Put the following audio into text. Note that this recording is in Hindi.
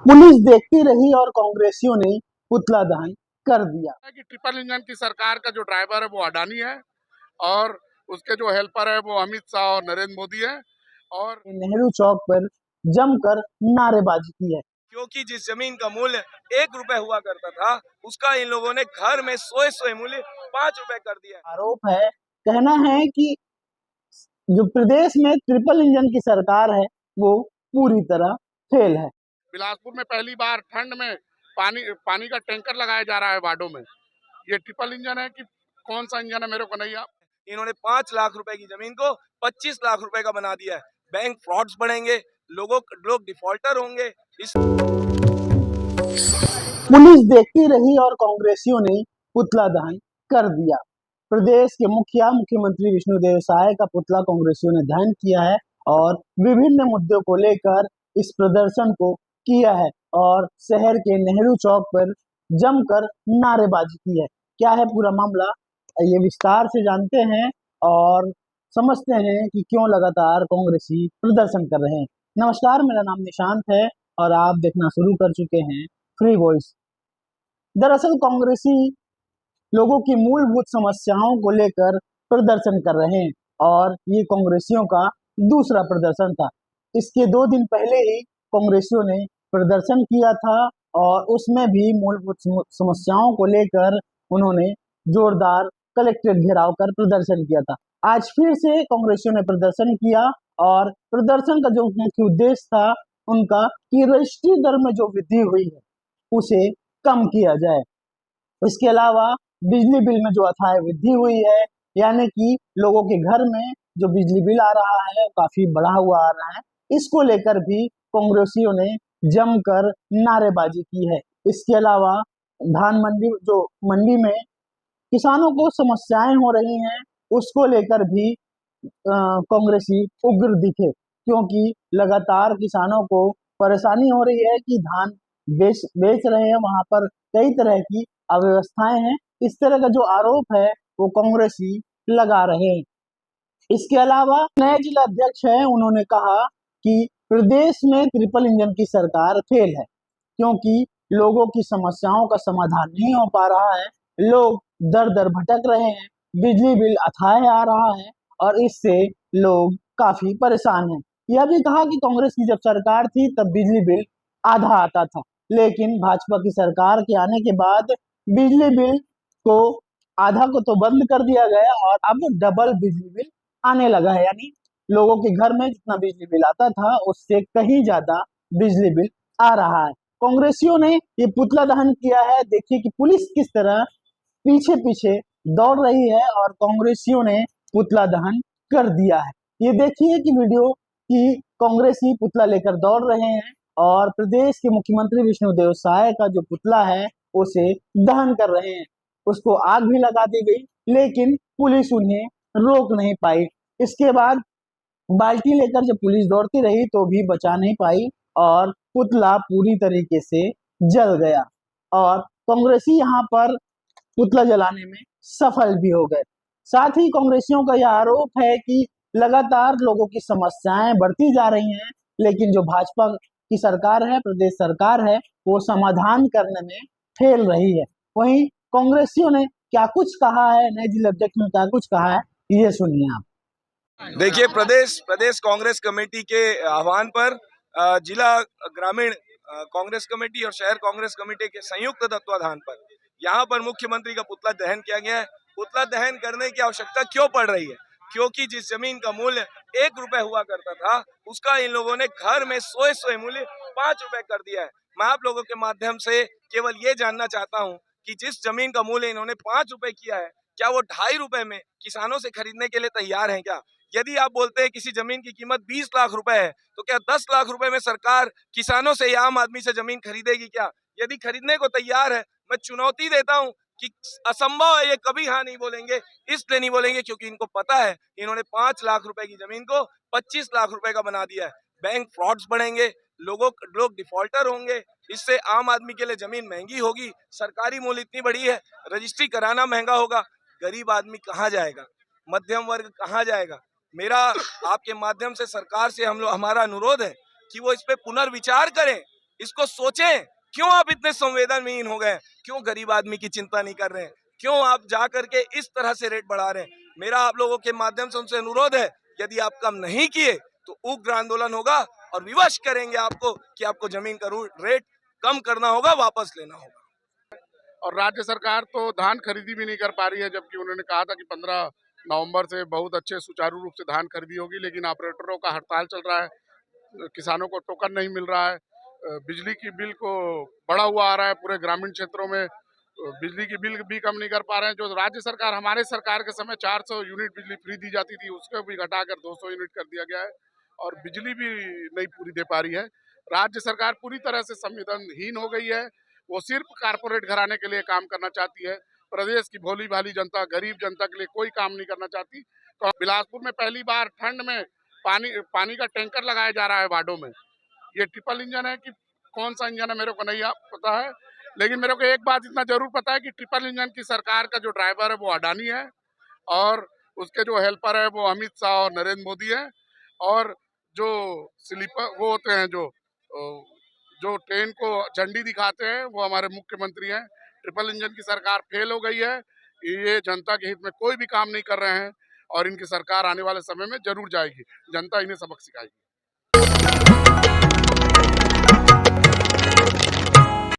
पुलिस देखती रही और कांग्रेसियों ने पुतला दहन कर दिया। कि ट्रिपल इंजन की सरकार का जो ड्राइवर है वो अडानी है और उसके जो हेल्पर है वो अमित शाह और नरेंद्र मोदी है। और नेहरू चौक पर जमकर नारेबाजी की है, क्योंकि जिस जमीन का मूल्य 1 रुपए हुआ करता था उसका इन लोगों ने घर में सोए सोए मूल्य 5 रुपए कर दिया। आरोप है, कहना है कि जो प्रदेश में ट्रिपल इंजन की सरकार है वो पूरी तरह फेल है। बिलासपुर में पहली बार ठंड में पानी का टैंकर लगाया जा रहा है वार्डों में। ये ट्रिपल इंजन है कि कौन सा इंजन है मेरे को नहीं। इन्होंने 5 लाख रुपए की जमीन को 25 लाख रुपए का बना दिया है। बैंक फ्रॉड्स बढ़ेंगे, लोग डिफॉल्टर होंगे। पुलिस देखती रही और कांग्रेसियों ने पुतला दहन कर दिया। प्रदेश के मुख्यमंत्री विष्णुदेव साय का पुतला कांग्रेसियों ने दहन किया है और विभिन्न मुद्दों को लेकर इस प्रदर्शन को किया है और शहर के नेहरू चौक पर जमकर नारेबाजी की है। क्या है पूरा मामला, ये विस्तार से जानते हैं और समझते हैं कि क्यों लगातार कांग्रेसी प्रदर्शन कर रहे हैं। नमस्कार, मेरा नाम निशांत है और आप देखना शुरू कर चुके हैं फ्री वॉइस। दरअसल कांग्रेसी लोगों की मूलभूत समस्याओं को लेकर प्रदर्शन कर रहे हैं और ये कांग्रेसियों का दूसरा प्रदर्शन था। इसके 2 दिन पहले ही कांग्रेसियों ने प्रदर्शन किया था और उसमें भी मूलभूत समस्याओं को लेकर उन्होंने जोरदार कलेक्ट्रेट घेराव कर प्रदर्शन किया था। आज फिर से कांग्रेसियों ने प्रदर्शन किया और प्रदर्शन का जो मुख्य उद्देश्य था उनका कि रजिस्ट्री दर में जो वृद्धि हुई है उसे कम किया जाए। इसके अलावा बिजली बिल में जो अथाह वृद्धि हुई है, यानी कि लोगों के घर में जो बिजली बिल आ रहा है काफी बढ़ा हुआ आ रहा है, इसको लेकर भी कांग्रेसियों ने जमकर नारेबाजी की है। इसके अलावा धान मंडी में किसानों को समस्याएं हो रही हैं, उसको लेकर भी कांग्रेसी उग्र दिखे, क्योंकि लगातार किसानों को परेशानी हो रही है कि धान बेच रहे हैं, वहां पर कई तरह की अव्यवस्थाएं हैं। इस तरह का जो आरोप है वो कांग्रेसी लगा रहे हैं। इसके अलावा नए जिला अध्यक्ष हैं, उन्होंने कहा कि प्रदेश में ट्रिपल इंजन की सरकार फेल है, क्योंकि लोगों की समस्याओं का समाधान नहीं हो पा रहा है। लोग दर दर भटक रहे हैं, बिजली बिल अथाह आ रहा है और इससे लोग काफी परेशान हैं। यह भी कहा कि कांग्रेस की जब सरकार थी तब बिजली बिल आधा आता था, लेकिन भाजपा की सरकार के आने के बाद बिजली बिल को आधा को तो बंद कर दिया गया और अब डबल बिजली बिल आने लगा है, यानी लोगों के घर में जितना बिजली बिल आता था उससे कहीं ज्यादा बिजली बिल आ रहा है। कांग्रेसियों ने ये पुतला दहन किया है। देखिए कि पुलिस किस तरह पीछे पीछे दौड़ रही है और कांग्रेसियों ने पुतला दहन कर दिया है। ये देखिए कि वीडियो की कांग्रेसी पुतला लेकर दौड़ रहे हैं और प्रदेश के मुख्यमंत्री विष्णुदेव साय का जो पुतला है उसे दहन कर रहे हैं। उसको आग भी लगा दी गई, लेकिन पुलिस उन्हें रोक नहीं पाई। इसके बाद बाल्टी लेकर जब पुलिस दौड़ती रही तो भी बचा नहीं पाई और पुतला पूरी तरीके से जल गया और कांग्रेसी यहाँ पर पुतला जलाने में सफल भी हो गए। साथ ही कांग्रेसियों का यह आरोप है कि लगातार लोगों की समस्याएं बढ़ती जा रही हैं, लेकिन जो भाजपा की सरकार है, प्रदेश सरकार है, वो समाधान करने में फेल रही है। वहीं कांग्रेसियों ने क्या कुछ कहा है, नए जिला अध्यक्ष ने क्या कुछ कहा है, ये सुनिए आप। देखिए, प्रदेश कांग्रेस कमेटी के आह्वान पर जिला ग्रामीण कांग्रेस कमेटी और शहर कांग्रेस कमेटी के संयुक्त तत्वाधान पर यहाँ पर मुख्यमंत्री का पुतला दहन किया गया है। पुतला दहन करने की आवश्यकता क्यों पड़ रही है? क्योंकि जिस जमीन का मूल्य 1 रुपए हुआ करता था उसका इन लोगों ने घर में सोए सोए मूल्य 5 रुपए कर दिया है। मैं आप लोगों के माध्यम से केवल ये जानना चाहता हूँ कि जिस जमीन का मूल्य इन्होंने 5 रुपए किया है, क्या वो 2.5 रुपए में किसानों से खरीदने के लिए तैयार हैं क्या? यदि आप बोलते हैं किसी जमीन की कीमत 20 लाख रुपए है, तो क्या 10 लाख रुपए में सरकार किसानों से या आम आदमी से जमीन खरीदेगी क्या? यदि खरीदने को तैयार है, मैं चुनौती देता हूं कि असंभव है, ये कभी हाँ नहीं बोलेंगे। इसलिए नहीं बोलेंगे क्योंकि इनको पता है इन्होंने 5 लाख रुपए की जमीन को 25 लाख रुपए का बना दिया है। बैंक फ्रॉड्स बढ़ेंगे, लोग डिफॉल्टर होंगे, इससे आम आदमी के लिए जमीन महंगी होगी। सरकारी मूल्य इतनी बड़ी है, रजिस्ट्री कराना महंगा होगा। गरीब आदमी कहाँ जाएगा? मध्यम वर्ग कहाँ जाएगा? मेरा आपके माध्यम से सरकार से हमारा अनुरोध है कि वो इस पे पुनर्विचार करें इसको सोचें, क्यों आप इतने संवेदनहीन हो गए? क्यों गरीब आदमी की चिंता नहीं कर रहे हैं? क्यों आप जा करके इस तरह से रेट बढ़ा रहे हैं? मेरा आप लोगों के माध्यम से उनसे अनुरोध है, यदि आप कम नहीं किए तो उग्र आंदोलन होगा और विवश करेंगे आपको कि आपको जमीन का रेट कम करना होगा, वापस लेना होगा। और राज्य सरकार तो धान खरीदी भी नहीं कर पा रही है, जबकि उन्होंने कहा था कि 15 नवंबर से बहुत अच्छे सुचारू रूप से धान खरीदी होगी, लेकिन ऑपरेटरों का हड़ताल चल रहा है, किसानों को टोकन नहीं मिल रहा है, बिजली की बिल को बढ़ा हुआ आ रहा है, पूरे ग्रामीण क्षेत्रों में बिजली की बिल भी कम नहीं कर पा रहे हैं। जो राज्य सरकार, हमारे सरकार के समय 400 यूनिट बिजली फ्री दी जाती थी, उसको भी घटाकर 200 यूनिट कर दिया गया है और बिजली भी नहीं पूरी दे पा रही है। राज्य सरकार पूरी तरह से संवेदनहीन हो गई है, वो सिर्फ कारपोरेट घराने के लिए काम करना चाहती है। प्रदेश की भोली भाली जनता, गरीब जनता के लिए कोई काम नहीं करना चाहती। तो बिलासपुर में पहली बार ठंड में पानी का टैंकर लगाया जा रहा है वार्डों में। ये ट्रिपल इंजन है कि कौन सा इंजन है मेरे को नहीं पता है, लेकिन मेरे को एक बात इतना जरूर पता है कि ट्रिपल इंजन की सरकार का जो ड्राइवर है वो अडानी है और उसके जो हेल्पर है वो अमित शाह और नरेंद्र मोदी है, और जो स्लीपर वो होते हैं जो ट्रेन को झंडी दिखाते हैं वो हमारे मुख्यमंत्री हैं। ट्रिपल इंजन की सरकार फेल हो गई है, ये जनता के हित में कोई भी काम नहीं कर रहे हैं और इनकी सरकार आने वाले समय में जरूर जाएगी, जनता इन्हें सबक सिखाएगी।